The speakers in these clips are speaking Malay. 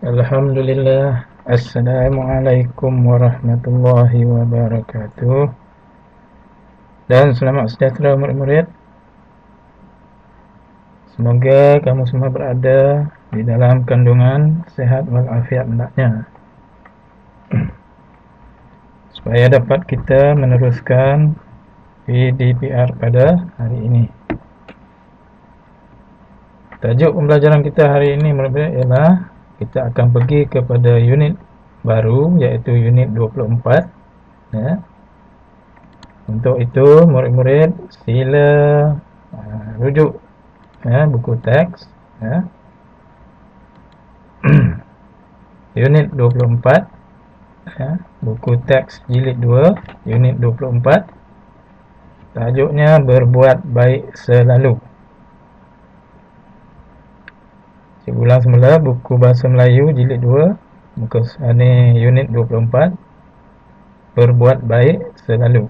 Alhamdulillah. Assalamualaikum warahmatullahi wabarakatuh. Dan selamat sejahtera murid-murid. Semoga kamu semua berada di dalam kandungan sehat walafiat hendaknya, supaya dapat kita meneruskan PDPR pada hari ini. Tajuk pembelajaran kita hari ini murid-murid ialah kita akan pergi kepada unit baru, iaitu unit 24 ya. Untuk itu murid-murid sila rujuk buku teks unit 24 buku teks jilid 2 unit 24. Tajuknya berbuat baik selalu. Cikgu ulang semula, buku bahasa Melayu jilid 2 muka ini unit 24, berbuat baik selalu.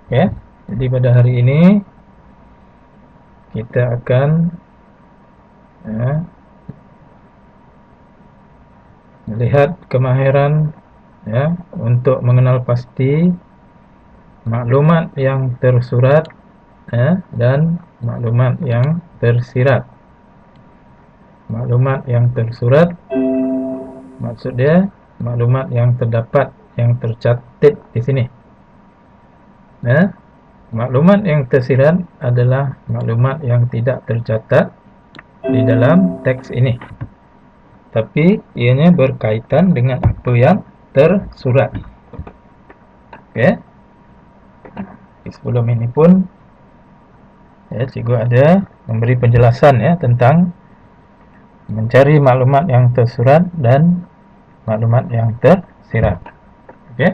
Okay. Jadi pada hari ini kita akan melihat kemahiran untuk mengenal pasti maklumat yang tersurat dan maklumat yang tersirat. Maklumat yang tersurat maksud dia maklumat yang terdapat, yang tercatat di sini. Maklumat yang tersirat adalah maklumat yang tidak tercatat di dalam teks ini, tapi ianya berkaitan dengan apa yang tersurat. Okey. Sebelum ini pun cikgu ada memberi penjelasan tentang mencari maklumat yang tersurat dan maklumat yang tersirat. Okey.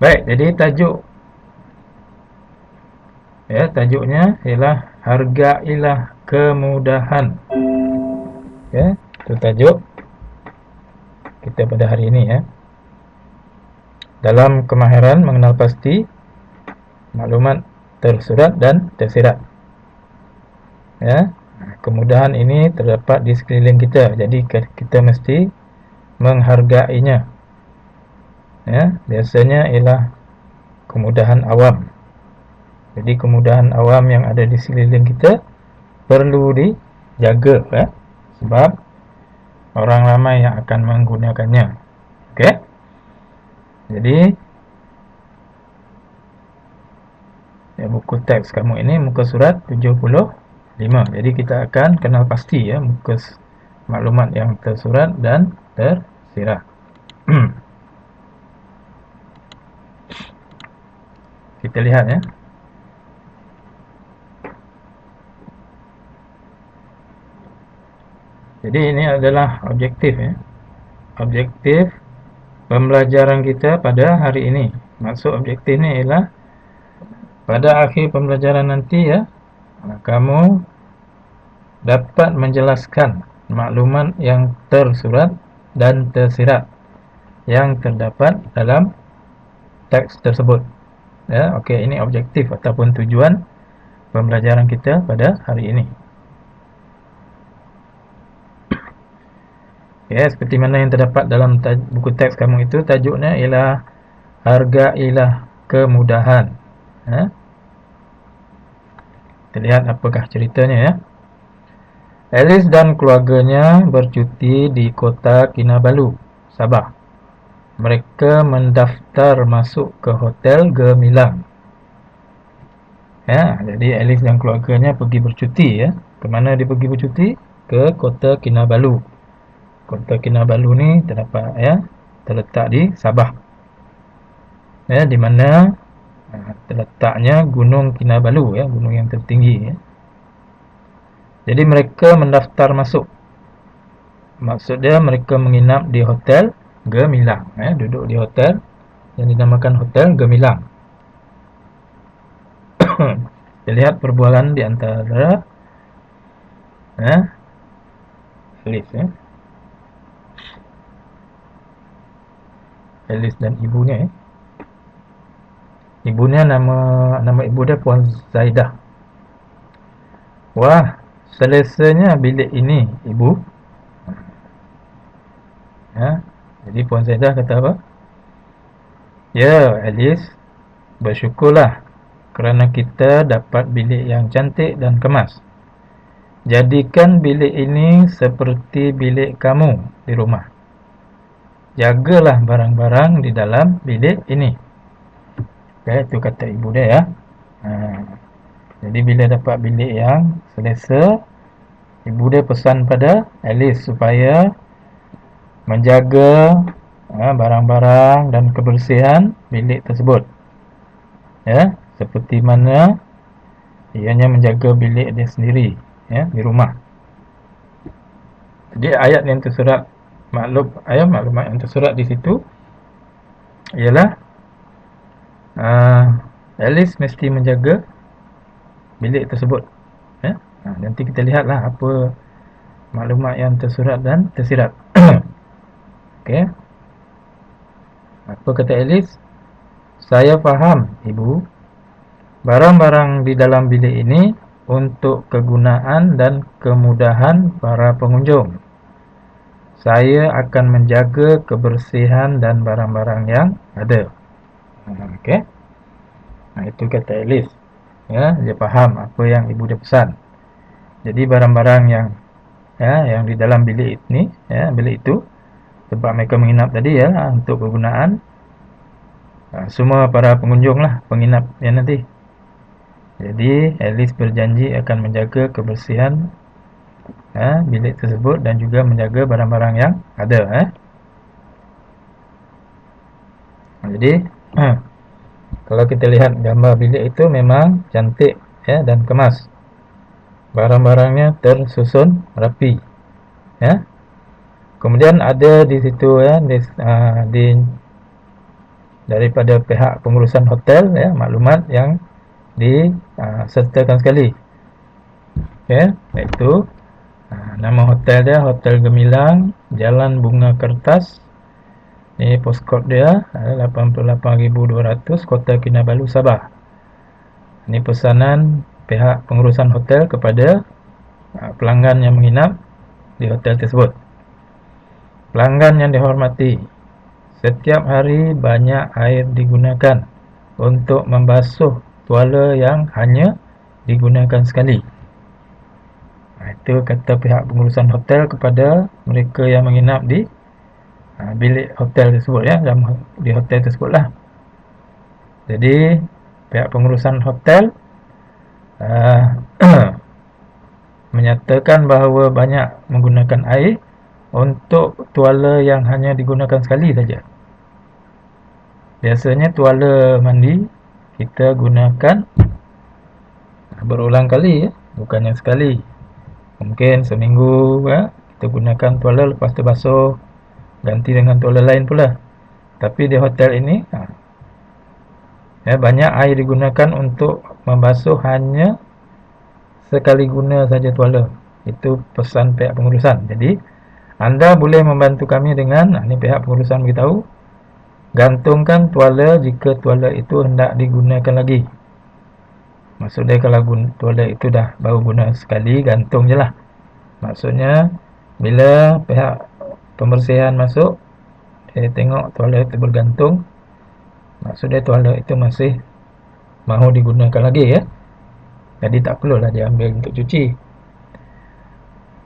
Baik, jadi tajuknya ialah hargailah kemudahan. Okey, itu tajuk kita pada hari ini dalam kemahiran mengenal pasti maklumat tersurat dan tersirat. Kemudahan ini terdapat di sekeliling kita, jadi kita mesti menghargainya. Biasanya ialah kemudahan awam. Jadi kemudahan awam yang ada di sekeliling kita perlu dijaga sebab orang ramai yang akan menggunakannya. Okey. Jadi buku teks kamu ini muka surat 75. Jadi kita akan kenal pasti muka maklumat yang tersurat dan tersirat. Kita lihat Jadi ini adalah objektif objektif pembelajaran kita pada hari ini. Maksud objektif ni ialah pada akhir pembelajaran nanti kamu dapat menjelaskan maklumat yang tersurat dan tersirat yang terdapat dalam teks tersebut. Okey, ini objektif ataupun tujuan pembelajaran kita pada hari ini. Seperti mana yang terdapat dalam buku teks kamu itu, tajuknya ialah hargailah kemudahan. Kita lihat apakah ceritanya Alice dan keluarganya bercuti di kota Kinabalu, Sabah. Mereka mendaftar masuk ke Hotel Gemilang. Jadi Alice dan keluarganya pergi bercuti Ke mana dia pergi bercuti? Ke kota Kinabalu. Kota Kinabalu ni terletak di Sabah. Di mana terletaknya Gunung Kinabalu gunung yang tertinggi Jadi mereka mendaftar masuk. Maksud dia mereka menginap di Hotel Gemilang, duduk di hotel yang dinamakan Hotel Gemilang. Kita lihat perbualan di antara Alice dan ibunya. Ibunya nama ibu dia Puan Zaidah. Wah, selesanya bilik ini, ibu. Ya. Jadi Puan Zaidah kata apa? Ya, Alice, bersyukurlah kerana kita dapat bilik yang cantik dan kemas. Jadikan bilik ini seperti bilik kamu di rumah. Jagalah barang-barang di dalam bilik ini. Okay, itu kata ibu dia ya. Ha, jadi bila dapat bilik yang selesa, ibu dia pesan pada Alice supaya menjaga barang-barang dan kebersihan bilik tersebut. Ya, seperti mana ianya menjaga bilik dia sendiri ya di rumah. Jadi ayat yang tersurat maklumat yang tersurat di situ ialah Alice mesti menjaga bilik tersebut ya. Nanti kita lihatlah apa maklumat yang tersurat dan tersirat. Okey. Apa kata Alice? Saya faham, Ibu. Barang-barang di dalam bilik ini untuk kegunaan dan kemudahan para pengunjung. Saya akan menjaga kebersihan dan barang-barang yang ada. Okey. Itu kata Alice. Ya, dia faham apa yang ibu dia pesan. Jadi barang-barang yang di dalam bilik ini, ya, bilik itu tempat mereka menginap tadi ya, untuk kegunaan semua para pengunjung lah, penginap yang nanti. Jadi Alice berjanji akan menjaga kebersihan bilik tersebut dan juga menjaga barang-barang yang ada. Jadi kalau kita lihat gambar bilik itu memang cantik ya dan kemas. Barang-barangnya tersusun rapi. Ya. Kemudian ada di situ ya daripada pihak pengurusan hotel ya maklumat yang disertakan sekali. Ya, iaitu nama hotel dia Hotel Gemilang, Jalan Bunga Kertas. Ini postcode dia 88,200 Kota Kinabalu, Sabah. Ini pesanan pihak pengurusan hotel kepada pelanggan yang menginap di hotel tersebut. Pelanggan yang dihormati, setiap hari banyak air digunakan untuk membasuh tuala yang hanya digunakan sekali. Itu kata pihak pengurusan hotel kepada mereka yang menginap di bilik hotel tersebut ya, di hotel tersebut lah. Jadi pihak pengurusan hotel menyatakan bahawa banyak menggunakan air untuk tuala yang hanya digunakan sekali saja. Biasanya tuala mandi kita gunakan berulang kali ya, bukannya sekali. Mungkin seminggu ya, kita gunakan tuala lepas terbasuh ganti dengan tuala lain pula. Tapi di hotel ini ya, banyak air digunakan untuk membasuh hanya sekali guna saja tuala. Itu pesan pihak pengurusan. Jadi anda boleh membantu kami dengan ini pihak pengurusan beritahu, gantungkan tuala jika tuala itu hendak digunakan lagi. Maksudnya kalau tuala itu dah baru guna sekali, gantung je lah. Maksudnya bila pihak pembersihan masuk, dia tengok tuala itu bergantung, maksudnya tuala itu masih mahu digunakan lagi ya. Jadi tak perlulah dia ambil untuk cuci.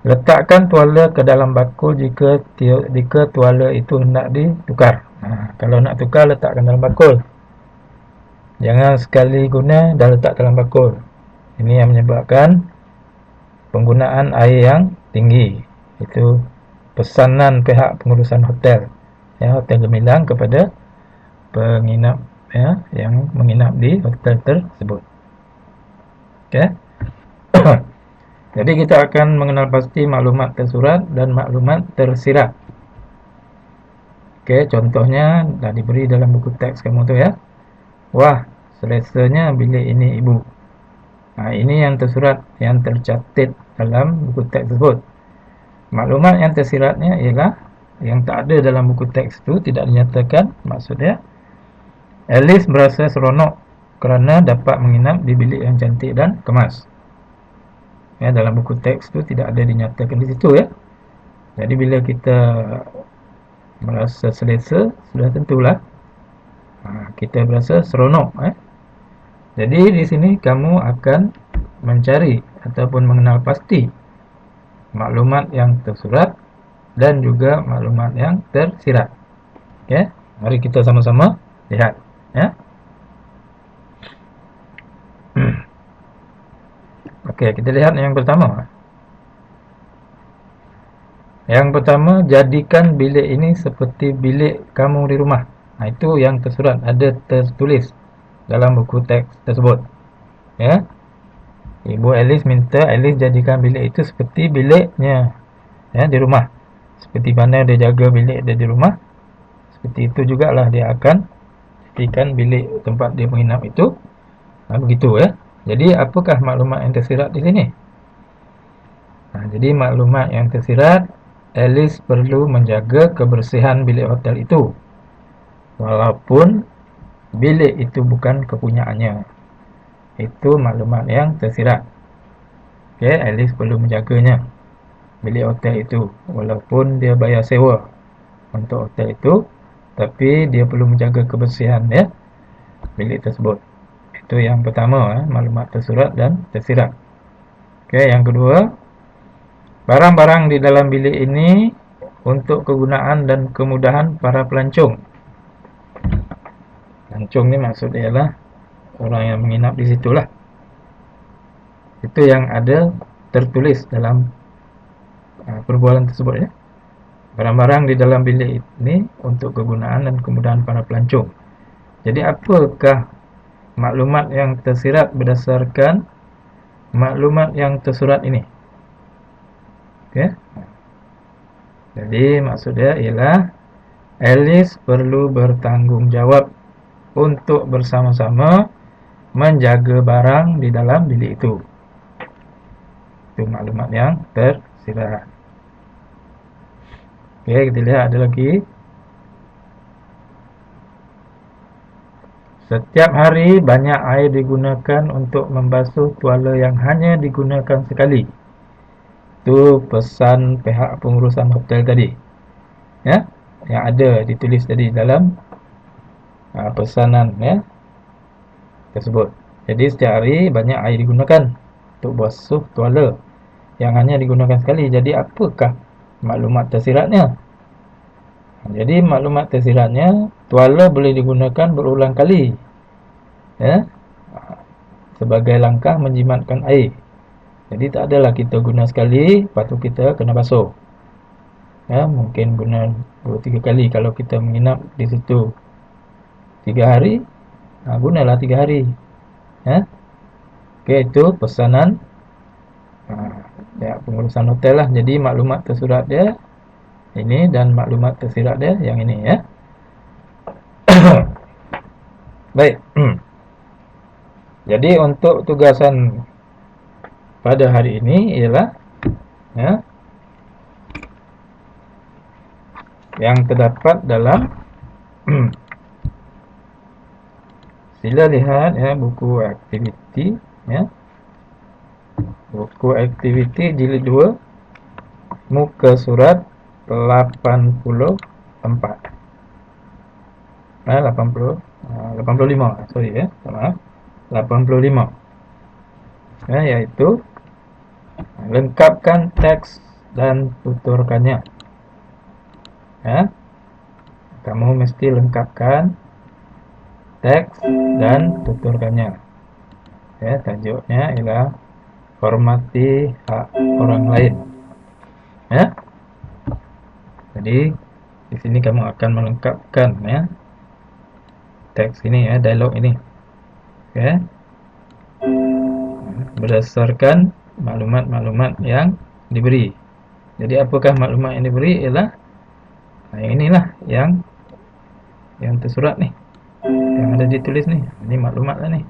Letakkan tuala ke dalam bakul jika tuala itu hendak ditukar. Kalau nak tukar, letakkan dalam bakul. Jangan sekali guna dah letak dalam bakul. Ini yang menyebabkan penggunaan air yang tinggi. Itu pesanan pihak pengurusan hotel ya, Hotel Gemilang kepada penginap ya, yang menginap di hotel tersebut. Okey. Jadi kita akan mengenal pasti maklumat tersurat dan maklumat tersirat. Okey, contohnya dah diberi dalam buku teks kamu tu ya. Wah, selesanya bilik ini ibu. Ini yang tersurat, yang tercatat dalam buku teks tersebut. Maklumat yang tersiratnya ialah yang tak ada dalam buku teks itu, tidak dinyatakan. Maksudnya Alice berasa seronok kerana dapat menginap di bilik yang cantik dan kemas. Ya, dalam buku teks itu tidak ada dinyatakan di situ ya. Jadi bila kita merasa selesa, sudah tentulah kita berasa seronok. Jadi di sini kamu akan mencari ataupun mengenal pasti maklumat yang tersurat dan juga maklumat yang tersirat. Okey, mari kita sama-sama lihat ya. Okey, kita lihat yang pertama. Yang pertama, jadikan bilik ini seperti bilik kamu di rumah. Itu yang tersurat, ada tertulis dalam buku teks tersebut. Ya. Ibu Alice minta Alice jadikan bilik itu seperti biliknya ya di rumah. Seperti mana dia jaga bilik dia di rumah, seperti itu jugalah dia akan jadikan bilik tempat dia menginap itu. Begitu ya. Jadi apakah maklumat yang tersirat di sini? Jadi maklumat yang tersirat, Alice perlu menjaga kebersihan bilik hotel itu walaupun bilik itu bukan kepunyaannya. Itu maklumat yang tersirat. Okey, Alice perlu menjaganya bilik hotel itu walaupun dia bayar sewa untuk hotel itu, tapi dia perlu menjaga kebersihan ya bilik tersebut. Itu yang pertama, maklumat tersurat dan tersirat. Okey, yang kedua, barang-barang di dalam bilik ini untuk kegunaan dan kemudahan para pelancong. Pelancong ni maksudnya ialah orang yang menginap di situlah. Itu yang ada tertulis dalam perbualan tersebut ya. Barang-barang di dalam bilik ini untuk kegunaan dan kemudahan para pelancong. Jadi apakah maklumat yang tersirat berdasarkan maklumat yang tersurat ini? Okey. Jadi maksudnya ialah Alice perlu bertanggungjawab untuk bersama-sama menjaga barang di dalam bilik itu. Itu maklumat yang tersirat. Okey, kita lihat ada lagi. Setiap hari banyak air digunakan untuk membasuh tuala yang hanya digunakan sekali. Itu pesan pihak pengurusan hotel tadi. Ya, yang ada ditulis tadi dalam pesanan ya tersebut. Jadi setiap hari banyak air digunakan untuk basuh tuala yang hanya digunakan sekali. Jadi apakah maklumat tersiratnya? Jadi maklumat tersiratnya, tuala boleh digunakan berulang kali ya, sebagai langkah menjimatkan air. Jadi tak adalah kita guna sekali, lepas tu kita kena basuh ya, mungkin guna 2-3 kali. Kalau kita menginap di situ 3 hari, gunalah 3 hari ya. Okey, itu pesanan ya, pengurusan hotel lah. Jadi maklumat tersurat dia ini dan maklumat tersirat dia yang ini ya. Baik. Jadi untuk tugasan pada hari ini ialah ya, yang terdapat dalam sila lihat ya buku aktiviti ya. Buku aktiviti jilid 2 muka surat 84. 85 sorry ya, maaf, 85 ya, iaitu lengkapkan teks dan tuturkannya ya. Kamu mesti lengkapkan teks dan tuturkannya ya. Tajuknya ialah hormati hak orang lain ya. Jadi di sini kamu akan melengkapkan ya teks ini ya, dialog ini ya, berdasarkan maklumat-maklumat yang diberi. Jadi apakah maklumat yang diberi ialah yang inilah yang tersurat nih, yang ada ditulis nih. Ini maklumat lah nih.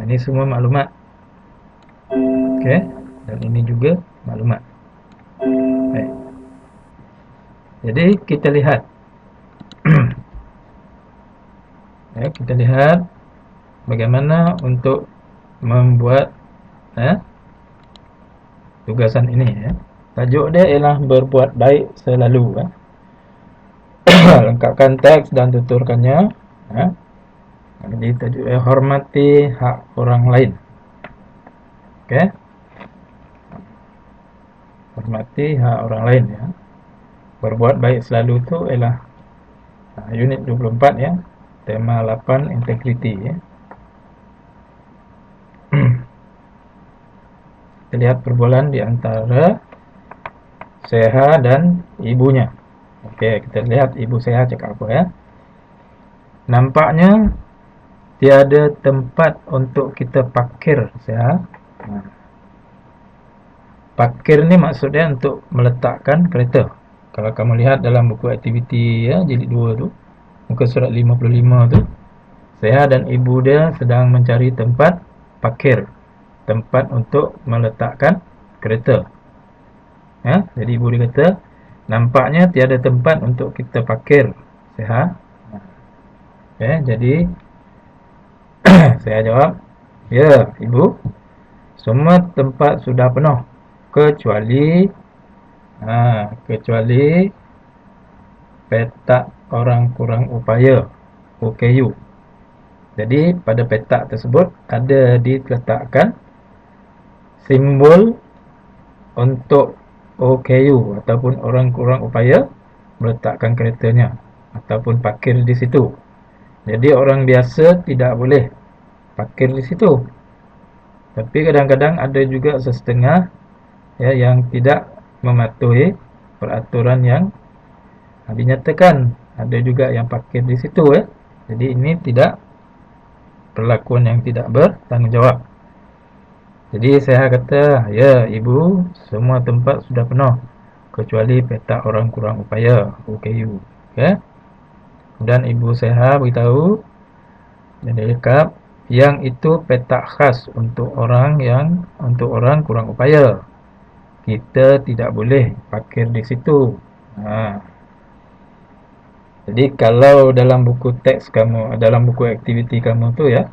Ini semua maklumat. Okey, dan ini juga maklumat. Baik. Jadi kita lihat ya, kita lihat bagaimana untuk membuat tugasan ini ya. Tajuk dia ialah berbuat baik selalu ya. lengkapkan teks dan tuturkannya. Ya. Jadi tajuknya hormati hak orang lain. Oke. Hormati hak orang lain ya. Berbuat baik selalu itu ialah unit 24 ya. Tema 8 integriti ya. Kita lihat perbualan di antara Seha dan ibunya. Oke, kita lihat ibu Seha cakap apa ya. Nampaknya tiada tempat untuk kita parkir, Seha. Parkir ni maksudnya untuk meletakkan kereta. Kalau kamu lihat dalam buku aktiviti ya, jilid 2 tu, muka surat 55 tu, Seha dan ibu dia sedang mencari tempat parkir, tempat untuk meletakkan kereta. Ya, jadi ibu dia kata, nampaknya tiada tempat untuk kita parkir, Seha. Jadi saya jawab, ya ibu, semua tempat sudah penuh kecuali kecuali petak orang kurang upaya OKU. Jadi pada petak tersebut ada diletakkan simbol untuk OKU ataupun orang kurang upaya meletakkan keretanya ataupun parkir di situ. Jadi orang biasa tidak boleh parkir di situ. Tapi kadang-kadang ada juga sesetengah ya yang tidak mematuhi peraturan yang dinyatakan. Ada juga yang parkir di situ ya. Jadi ini tidak perlakuan yang tidak bertanggungjawab. Jadi saya kata, ya ibu, semua tempat sudah penuh kecuali petak orang kurang upaya OKU. Okay? Dan ibu saya beritahu dan dia cakap yang itu petak khas untuk orang kurang upaya. Kita tidak boleh parkir di situ. Jadi kalau dalam buku teks kamu, dalam buku aktiviti kamu tu ya,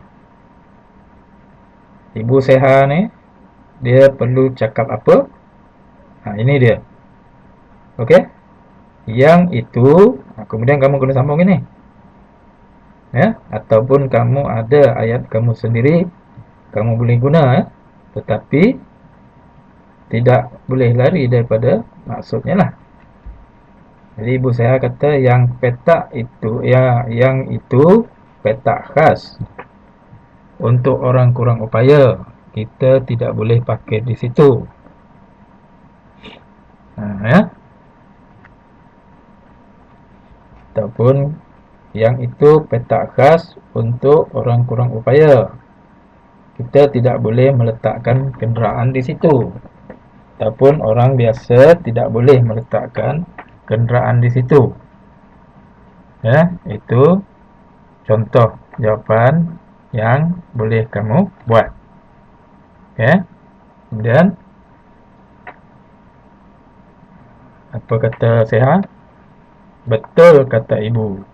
ibu Seha ni dia perlu cakap apa? Ini dia. Okey? Yang itu, kemudian kamu kena sambung ini. Ya, ataupun kamu ada ayat kamu sendiri, kamu boleh guna ya. Tetapi tidak boleh lari daripada maksudnya lah. Jadi ibu saya kata yang petak itu ya, yang itu petak khas untuk orang kurang upaya. Kita tidak boleh pakai di situ. Ya. Ataupun yang itu petak khas untuk orang kurang upaya. Kita tidak boleh meletakkan kenderaan di situ. Ataupun orang biasa tidak boleh meletakkan kenderaan di situ. Ya, itu contoh jawapan yang boleh kamu buat. Ya. Kemudian apa kata Seha? Betul kata ibu.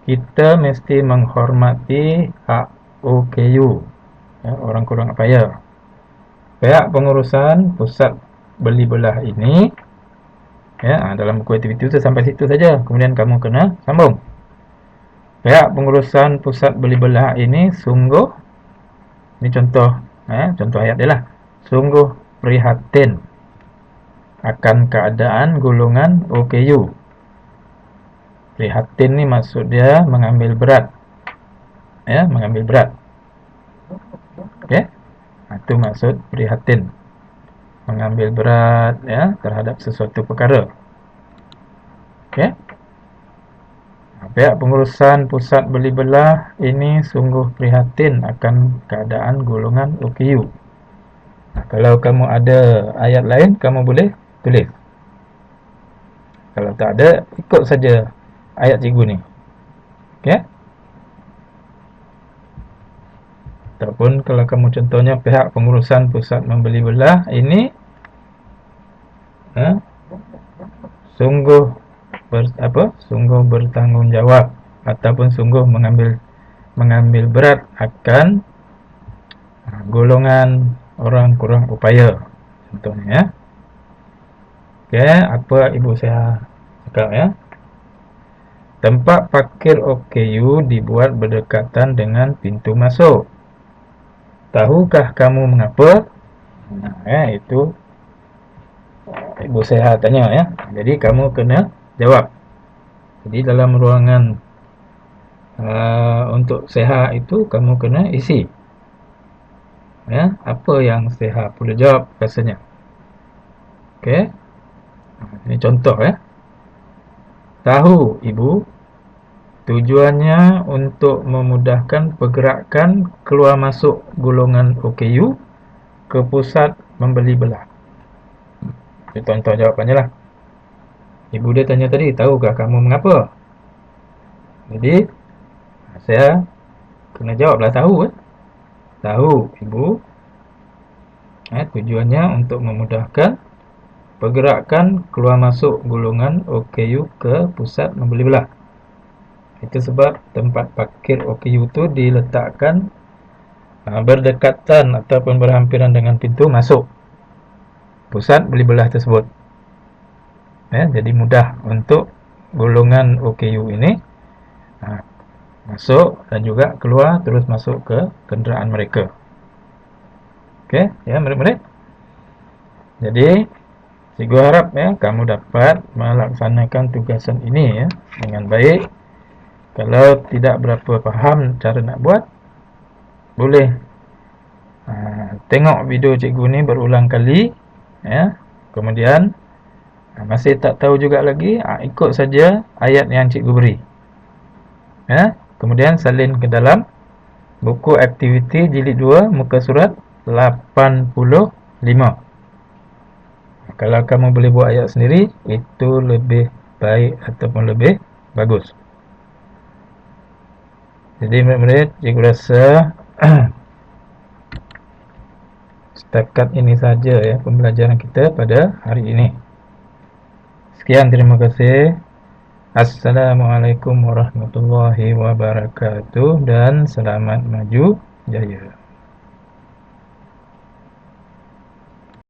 Kita mesti menghormati hak OKU. Ya, orang kurang upaya. Pihak pengurusan pusat beli belah ini ya, dalam buku aktiviti itu sampai situ saja. Kemudian kamu kena sambung. Pihak pengurusan pusat beli belah ini sungguh, ini contoh contoh ayat dia lah, sungguh prihatin akan keadaan golongan OKU. Prihatin ni maksud dia mengambil berat. Ya, mengambil berat. Okey. Itu maksud prihatin. Mengambil berat ya terhadap sesuatu perkara. Okey. Pihak pengurusan pusat beli belah ini sungguh prihatin akan keadaan golongan OKU. Kalau kamu ada ayat lain, kamu boleh tulis. Kalau tak ada, ikut saja ayat cikgu ni. Okey? Ataupun kalau kamu contohnya pihak pengurusan pusat membeli belah ini sungguh sungguh bertanggungjawab ataupun sungguh mengambil berat akan golongan orang kurang upaya contohnya ya. Okey, apa ibu saya cakap ya? Tempat parkir OKU dibuat berdekatan dengan pintu masuk. Tahukah kamu mengapa? Itu Ibu Seha tanya ya. Jadi kamu kena jawab. Jadi dalam ruangan untuk Seha itu kamu kena isi. Ya, apa yang Seha perlu jawab rasanya. Okey. Ini contoh ya. Tahu Ibu, tujuannya untuk memudahkan pergerakan keluar masuk golongan OKU ke pusat membeli belah. Itu contoh jawapannya lah. Ibu dia tanya tadi, tahukah kamu mengapa? Jadi saya kena jawablah tahu Tahu Ibu, tujuannya untuk memudahkan pergerakan keluar masuk golongan OKU ke pusat membeli belah. Itu sebab tempat parkir OKU itu diletakkan berdekatan ataupun berhampiran dengan pintu masuk pusat beli belah tersebut. Jadi mudah untuk golongan OKU ini masuk dan juga keluar terus masuk ke kenderaan mereka. Okey, ya murid-murid. Jadi cikgu harap kamu dapat melaksanakan tugasan ini dengan baik. Kalau tidak berapa faham cara nak buat, boleh tengok video cikgu ni berulang kali kemudian masih tak tahu juga lagi, ikut saja ayat yang cikgu beri. Kemudian salin ke dalam buku aktiviti jilid 2 muka surat 85. Kalau kamu boleh buat ayat sendiri, itu lebih baik ataupun lebih bagus. Jadi murid-murid, cikgu rasa setakat ini saja pembelajaran kita pada hari ini. Sekian, terima kasih. Assalamualaikum warahmatullahi wabarakatuh dan selamat maju jaya.